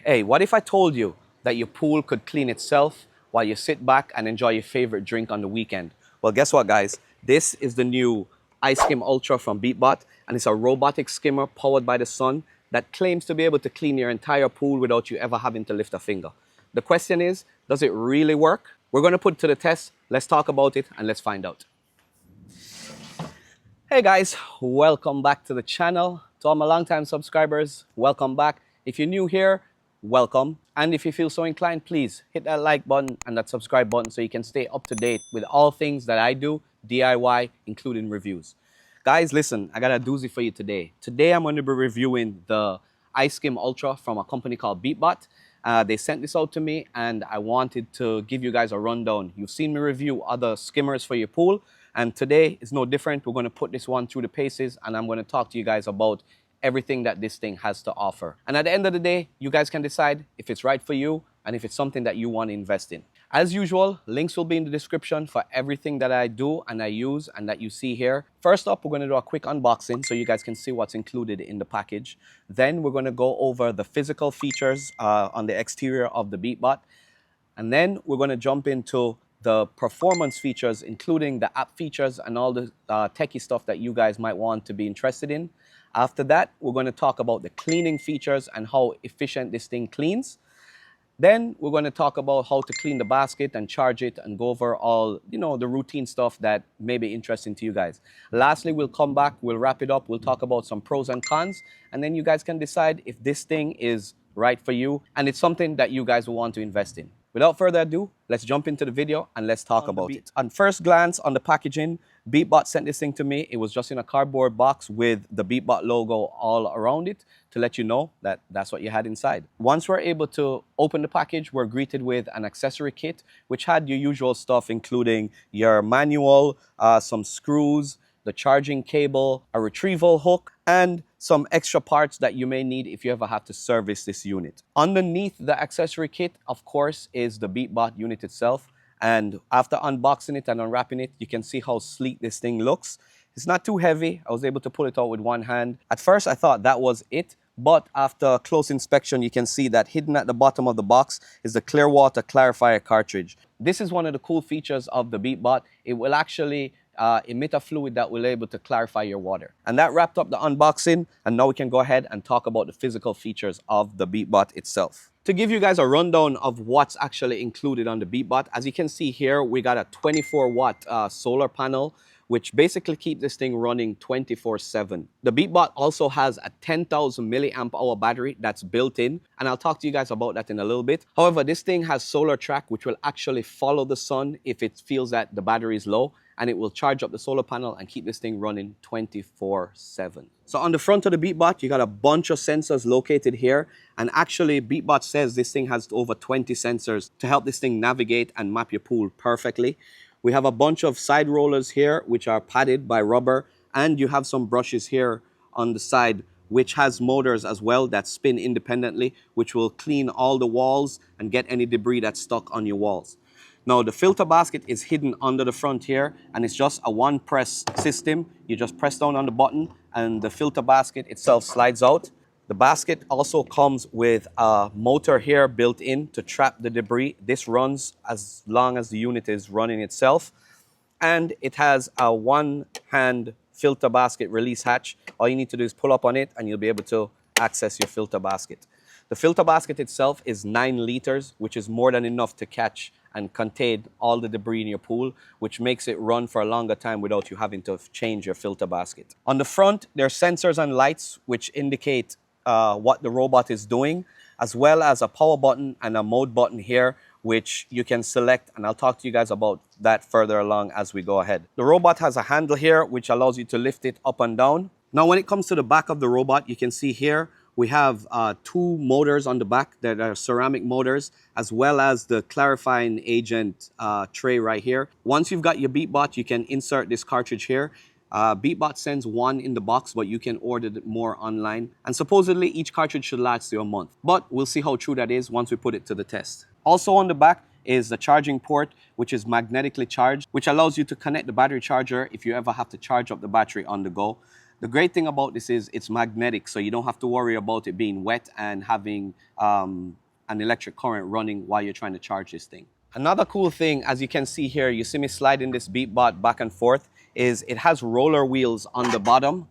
Hey, what if I told you that your pool could clean itself while you sit back and enjoy your favorite drink on the weekend? Well, guess what, guys? This is the new I-Skim Ultra from Beatbot, and it's a robotic skimmer powered by the sun that claims to be able to clean your entire pool without you ever having to lift a finger. The question is, does it really work? We're going to put it to the test. Let's talk about it and let's find out. Hey guys, welcome back to the channel. To all my longtime subscribers, welcome back. If you're new here, welcome. And if you feel so inclined, please hit that like button and that subscribe button so you can stay up to date with all things that I do, DIY, including reviews. Guys, listen, I got a doozy for you today. Today I'm going to be reviewing the I-Skim Ultra from a company called Beatbot. They sent this out to me and I wanted to give you guys a rundown. You've seen me review other skimmers for your pool, and today is no different. We're going to put this one through the paces and I'm going to talk to you guys about everything that this thing has to offer. And at the end of the day, you guys can decide if it's right for you and if it's something that you want to invest in. As usual, links will be in the description for everything that I do and I use and that you see here. First up, we're going to do a quick unboxing so you guys can see what's included in the package. Then we're going to go over the physical features on the exterior of the Beatbot. And then we're going to jump into the performance features, including the app features and all the techie stuff that you guys might want to be interested in. After that, we're going to talk about the cleaning features and how efficient this thing cleans. Then we're going to talk about how to clean the basket and charge it and go over all, the routine stuff that may be interesting to you guys. Lastly, we'll come back, we'll wrap it up, we'll talk about some pros and cons, and then you guys can decide if this thing is right for you and it's something that you guys will want to invest in. Without further ado, let's jump into the video and let's talk about it. On first glance on the packaging, Beatbot sent this thing to me. It was just in a cardboard box with the Beatbot logo all around it to let you know that that's what you had inside. Once we're able to open the package, we're greeted with an accessory kit, which had your usual stuff, including your manual, some screws, the charging cable, a retrieval hook, and some extra parts that you may need if you ever have to service this unit. Underneath the accessory kit, of course, is the Beatbot unit itself. And after unboxing it and unwrapping it, you can see how sleek this thing looks. It's not too heavy. I was able to pull it out with one hand. At first, I thought that was it. But after close inspection, you can see that hidden at the bottom of the box is the clear water clarifier cartridge. This is one of the cool features of the Beatbot. It will actually emit a fluid that will be able to clarify your water. And that wrapped up the unboxing, and now we can go ahead and talk about the physical features of the Beatbot itself. To give you guys a rundown of what's actually included on the Beatbot, as you can see here, we got a 24-watt solar panel, which basically keeps this thing running 24/7. The Beatbot also has a 10,000 milliamp hour battery that's built in, and I'll talk to you guys about that in a little bit. However, this thing has solar track, which will actually follow the sun if it feels that the battery is low, and it will charge up the solar panel and keep this thing running 24/7. So on the front of the Beatbot, you got a bunch of sensors located here, and actually Beatbot says this thing has over 20 sensors to help this thing navigate and map your pool perfectly. We have a bunch of side rollers here, which are padded by rubber, and you have some brushes here on the side, which has motors as well that spin independently, which will clean all the walls and get any debris that's stuck on your walls. Now, the filter basket is hidden under the front here, and it's just a one-press system. You just press down on the button, and the filter basket itself slides out. The basket also comes with a motor here built in to trap the debris. This runs as long as the unit is running itself. And it has a one-hand filter basket release hatch. All you need to do is pull up on it and you'll be able to access your filter basket. The filter basket itself is 9 liters, which is more than enough to catch and contain all the debris in your pool, which makes it run for a longer time without you having to change your filter basket. On the front, there are sensors and lights which indicate what the robot is doing, as well as a power button and a mode button here, which you can select, and I'll talk to you guys about that further along as we go ahead. The robot has a handle here, which allows you to lift it up and down. Now, when it comes to the back of the robot, you can see here, we have 2 motors on the back that are ceramic motors, as well as the clarifying agent tray right here. Once you've got your Beatbot, you can insert this cartridge here. Beatbot sends 1 in the box, but you can order more online. And supposedly each cartridge should last you a month. But we'll see how true that is once we put it to the test. Also on the back is the charging port, which is magnetically charged, which allows you to connect the battery charger if you ever have to charge up the battery on the go. The great thing about this is it's magnetic, so you don't have to worry about it being wet and having an electric current running while you're trying to charge this thing. Another cool thing, as you can see here, you see me sliding this Beatbot back and forth, is it has roller wheels on the bottom.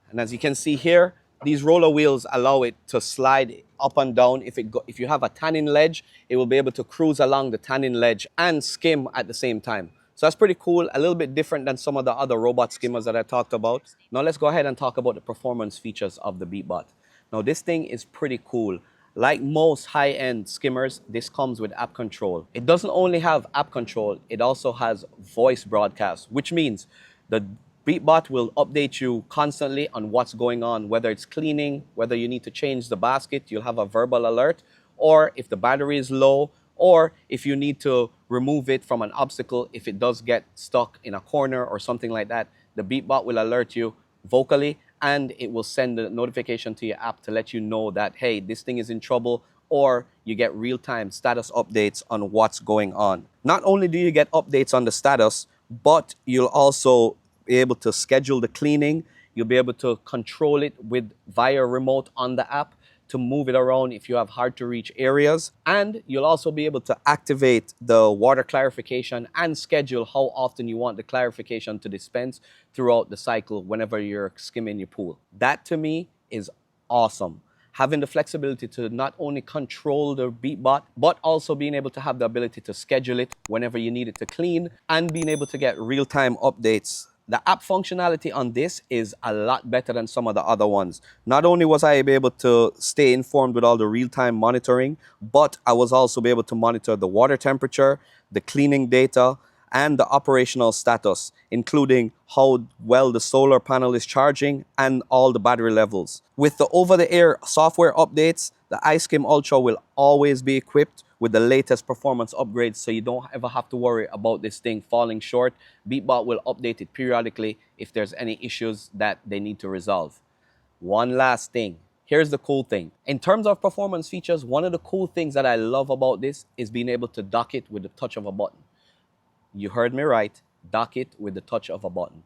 And as you can see here, these roller wheels allow it to slide up and down. If you have a tanning ledge, it will be able to cruise along the tanning ledge and skim at the same time. So that's pretty cool, a little bit different than some of the other robot skimmers that I talked about. Now let's go ahead and talk about the performance features of the Beatbot. Now this thing is pretty cool. Like most high-end skimmers, this comes with app control. It doesn't only have app control, it also has voice broadcast, which means the Beatbot will update you constantly on what's going on, whether it's cleaning, whether you need to change the basket, you'll have a verbal alert, or if the battery is low, or if you need to remove it from an obstacle, if it does get stuck in a corner or something like that, the Beatbot will alert you vocally, and it will send a notification to your app to let you know that, hey, this thing is in trouble, or you get real-time status updates on what's going on. Not only do you get updates on the status, but you'll also be able to schedule the cleaning. You'll be able to control it via remote on the app to move it around if you have hard to reach areas. And you'll also be able to activate the water clarification and schedule how often you want the clarification to dispense throughout the cycle whenever you're skimming your pool. That to me is awesome. Having the flexibility to not only control the Beatbot, but also being able to have the ability to schedule it whenever you need it to clean and being able to get real-time updates. The app functionality on this is a lot better than some of the other ones. Not only was I able to stay informed with all the real-time monitoring, but I was also able to monitor the water temperature, the cleaning data, and the operational status, including how well the solar panel is charging and all the battery levels. With the over-the-air software updates, the I-Skim Ultra will always be equipped with the latest performance upgrades, so you don't ever have to worry about this thing falling short. Beatbot will update it periodically if there's any issues that they need to resolve. One last thing. Here's the cool thing. In terms of performance features, one of the cool things that I love about this is being able to dock it with the touch of a button. You heard me right, dock it with the touch of a button.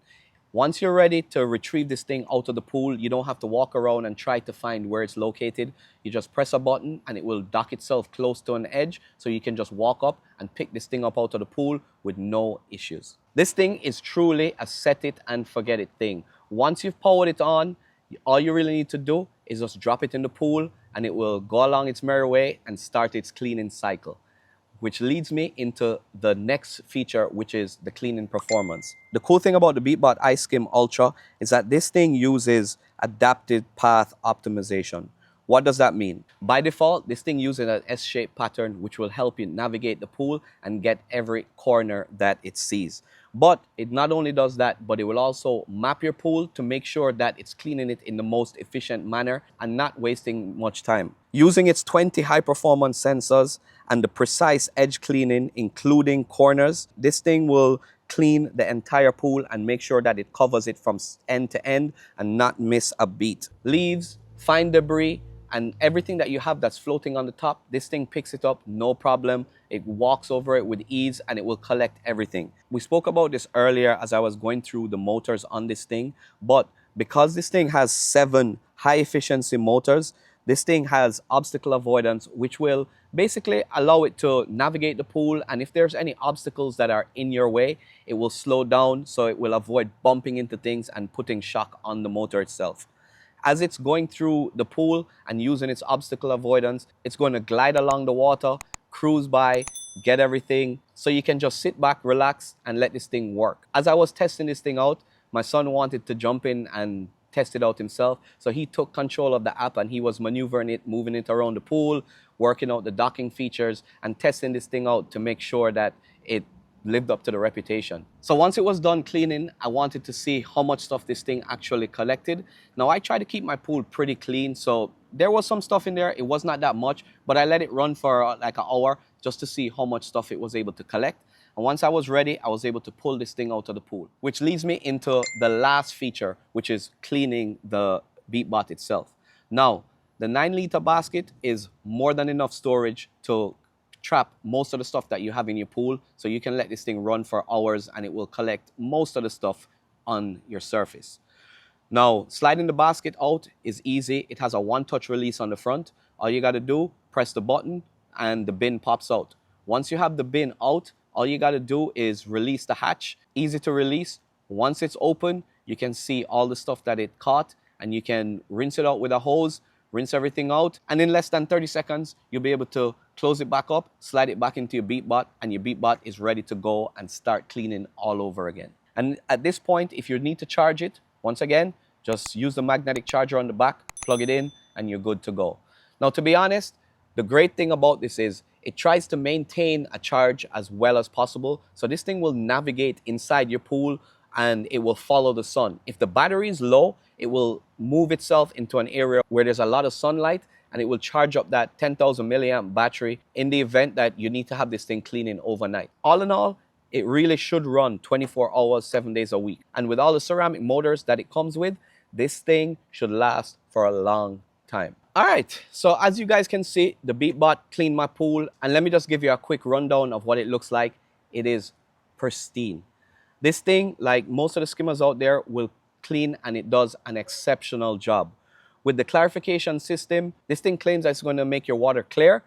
Once you're ready to retrieve this thing out of the pool, you don't have to walk around and try to find where it's located. You just press a button and it will dock itself close to an edge, so you can just walk up and pick this thing up out of the pool with no issues. This thing is truly a set it and forget it thing. Once you've powered it on, all you really need to do is just drop it in the pool and it will go along its merry way and start its cleaning cycle. Which leads me into the next feature, which is the cleaning performance. The cool thing about the Beatbot I-Skim Ultra is that this thing uses adaptive path optimization. What does that mean? By default, this thing uses an S-shaped pattern, which will help you navigate the pool and get every corner that it sees. But it not only does that, but it will also map your pool to make sure that it's cleaning it in the most efficient manner and not wasting much time. Using its 20 high-performance sensors and the precise edge cleaning, including corners, this thing will clean the entire pool and make sure that it covers it from end to end and not miss a beat. Leaves, fine debris, and everything that you have that's floating on the top, this thing picks it up, no problem. It walks over it with ease and it will collect everything. We spoke about this earlier as I was going through the motors on this thing, but because this thing has 7 high efficiency motors, this thing has obstacle avoidance, which will basically allow it to navigate the pool. And if there's any obstacles that are in your way, it will slow down, so it will avoid bumping into things and putting shock on the motor itself. As it's going through the pool and using its obstacle avoidance, it's going to glide along the water, cruise by, get everything, so you can just sit back, relax, and let this thing work. As I was testing this thing out, my son wanted to jump in and test it out himself, so he took control of the app and he was maneuvering it, moving it around the pool, working out the docking features, and testing this thing out to make sure that it lived up to the reputation. So once it was done cleaning, I wanted to see how much stuff this thing actually collected. Now I try to keep my pool pretty clean, so there was some stuff in there. It was not that much, but I let it run for like an hour just to see how much stuff it was able to collect. And once I was ready, I was able to pull this thing out of the pool, which leads me into the last feature, which is cleaning the Beatbot itself. Now, the 9-liter basket is more than enough storage to trap most of the stuff that you have in your pool, so you can let this thing run for hours and it will collect most of the stuff on your surface. Now, sliding the basket out is easy. It has a one-touch release on the front. All you got to do, press the button and the bin pops out. Once you have the bin out, all you got to do is release the hatch. Easy to release. Once it's open, you can see all the stuff that it caught, and you can rinse it out with a hose, rinse everything out, and in less than 30 seconds, you'll be able to close it back up, slide it back into your Beatbot, and your Beatbot is ready to go and start cleaning all over again. And at this point, if you need to charge it, once again, just use the magnetic charger on the back, plug it in, and you're good to go. Now, to be honest, the great thing about this is it tries to maintain a charge as well as possible. So this thing will navigate inside your pool and it will follow the sun. If the battery is low, it will move itself into an area where there's a lot of sunlight, and it will charge up that 10,000 milliamp battery in the event that you need to have this thing cleaning overnight. All in all, it really should run 24 hours, 7 days a week. And with all the ceramic motors that it comes with, this thing should last for a long time. All right, so as you guys can see, the Beatbot cleaned my pool, and let me just give you a quick rundown of what it looks like. It is pristine. This thing, like most of the skimmers out there, will clean, and it does an exceptional job. With the clarification system, this thing claims that it's going to make your water clear.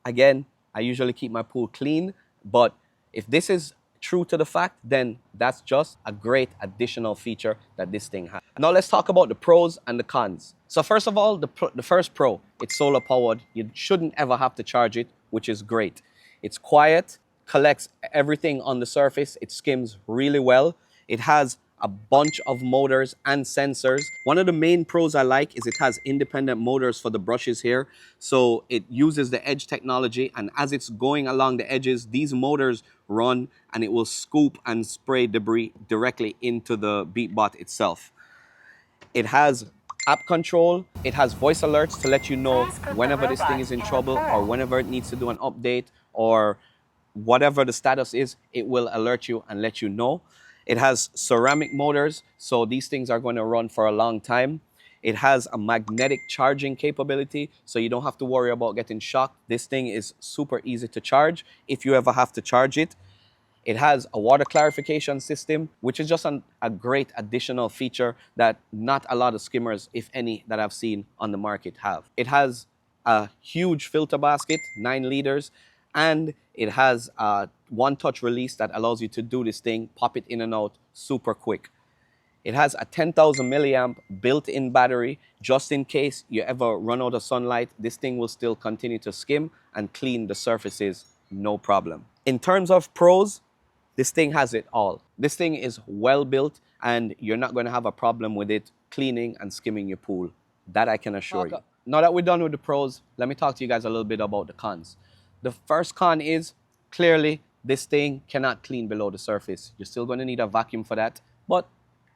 Again, I usually keep my pool clean, but if this is true to the fact, then that's just a great additional feature that this thing has. Now let's talk about the pros and the cons. So first of all, the first pro, it's solar powered. You shouldn't ever have to charge it, which is great. It's quiet, collects everything on the surface. It skims really well. It has a bunch of motors and sensors. One of the main pros I like is it has independent motors for the brushes here. So it uses the edge technology, and as it's going along the edges, these motors run and it will scoop and spray debris directly into the Beatbot itself. It has app control. It has voice alerts to let you know whenever this thing is in trouble or whenever it needs to do an update or whatever the status is, it will alert you and let you know. It has ceramic motors, so these things are going to run for a long time. It has a magnetic charging capability, so you don't have to worry about getting shocked. This thing is super easy to charge if you ever have to charge it. It has a water clarification system, which is just a great additional feature that not a lot of skimmers, if any, that I've seen on the market have. It has a huge filter basket, 9 liters, and it has a one-touch release that allows you to do this thing, pop it in and out super quick. It has a 10,000 milliamp built-in battery. Just in case you ever run out of sunlight, this thing will still continue to skim and clean the surfaces, no problem. In terms of pros, this thing has it all. This thing is well built, and you're not going to have a problem with it cleaning and skimming your pool. That I can assure you. Now that we're done with the pros, let me talk to you guys a little bit about the cons. The first con is, clearly, this thing cannot clean below the surface. You're still going to need a vacuum for that. But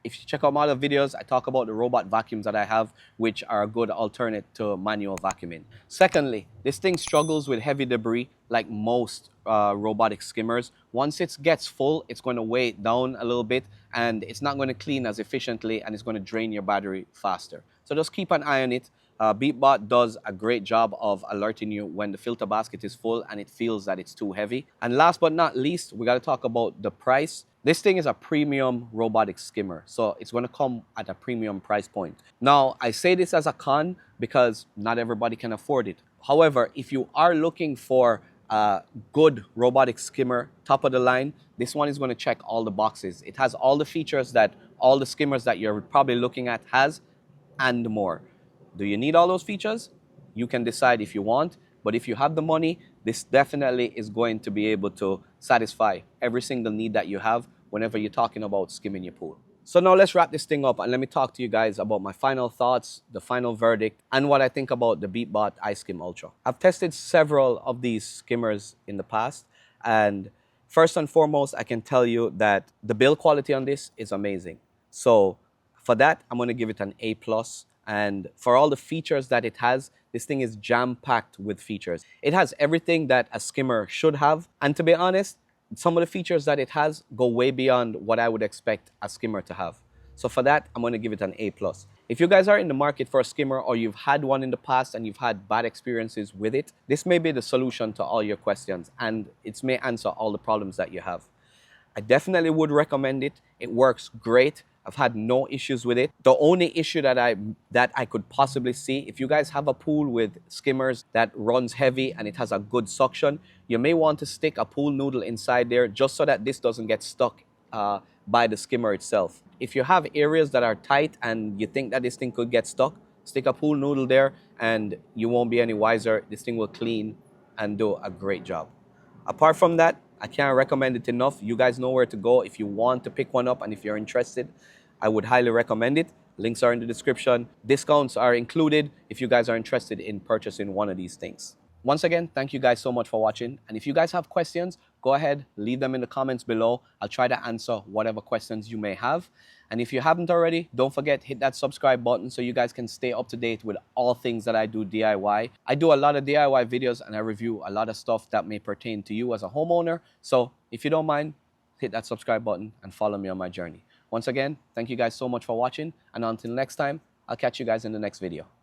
if you check out my other videos, I talk about the robot vacuums that I have, which are a good alternate to manual vacuuming. Secondly, this thing struggles with heavy debris like most robotic skimmers. Once it gets full, it's going to weigh it down a little bit, and it's not going to clean as efficiently, and it's going to drain your battery faster. So just keep an eye on it. Beatbot does a great job of alerting you when the filter basket is full and it feels that it's too heavy. And last but not least, we got to talk about the price. This thing is a premium robotic skimmer, so it's going to come at a premium price point. Now, I say this as a con because not everybody can afford it. However, if you are looking for a good robotic skimmer, top of the line, this one is going to check all the boxes. It has all the features that all the skimmers that you're probably looking at has, and more. Do you need all those features? You can decide if you want, but if you have the money, this definitely is going to be able to satisfy every single need that you have whenever you're talking about skimming your pool. So now let's wrap this thing up, and let me talk to you guys about my final thoughts, the final verdict, and what I think about the Beatbot I-Skim Ultra. I've tested several of these skimmers in the past, and first and foremost, I can tell you that the build quality on this is amazing. So for that, I'm going to give it an A+. And for all the features that it has, this thing is jam-packed with features. It has everything that a skimmer should have. And to be honest, some of the features that it has go way beyond what I would expect a skimmer to have. So for that, I'm going to give it an A+. If you guys are in the market for a skimmer, or you've had one in the past and you've had bad experiences with it, this may be the solution to all your questions, and it may answer all the problems that you have. I definitely would recommend it. It works great. I've had no issues with it. The only issue that I could possibly see, if you guys have a pool with skimmers that runs heavy and it has a good suction, you may want to stick a pool noodle inside there just so that this doesn't get stuck by the skimmer itself. If you have areas that are tight and you think that this thing could get stuck, stick a pool noodle there and you won't be any wiser. This thing will clean and do a great job. Apart from that, I can't recommend it enough. You guys know where to go if you want to pick one up, and if you're interested, I would highly recommend it. Links are in the description. Discounts are included if you guys are interested in purchasing one of these things. Once again, thank you guys so much for watching. And if you guys have questions, go ahead, leave them in the comments below. I'll try to answer whatever questions you may have. And if you haven't already, don't forget, hit that subscribe button so you guys can stay up to date with all things that I do DIY. I do a lot of DIY videos and I review a lot of stuff that may pertain to you as a homeowner. So if you don't mind, hit that subscribe button and follow me on my journey. Once again, thank you guys so much for watching. And until next time, I'll catch you guys in the next video.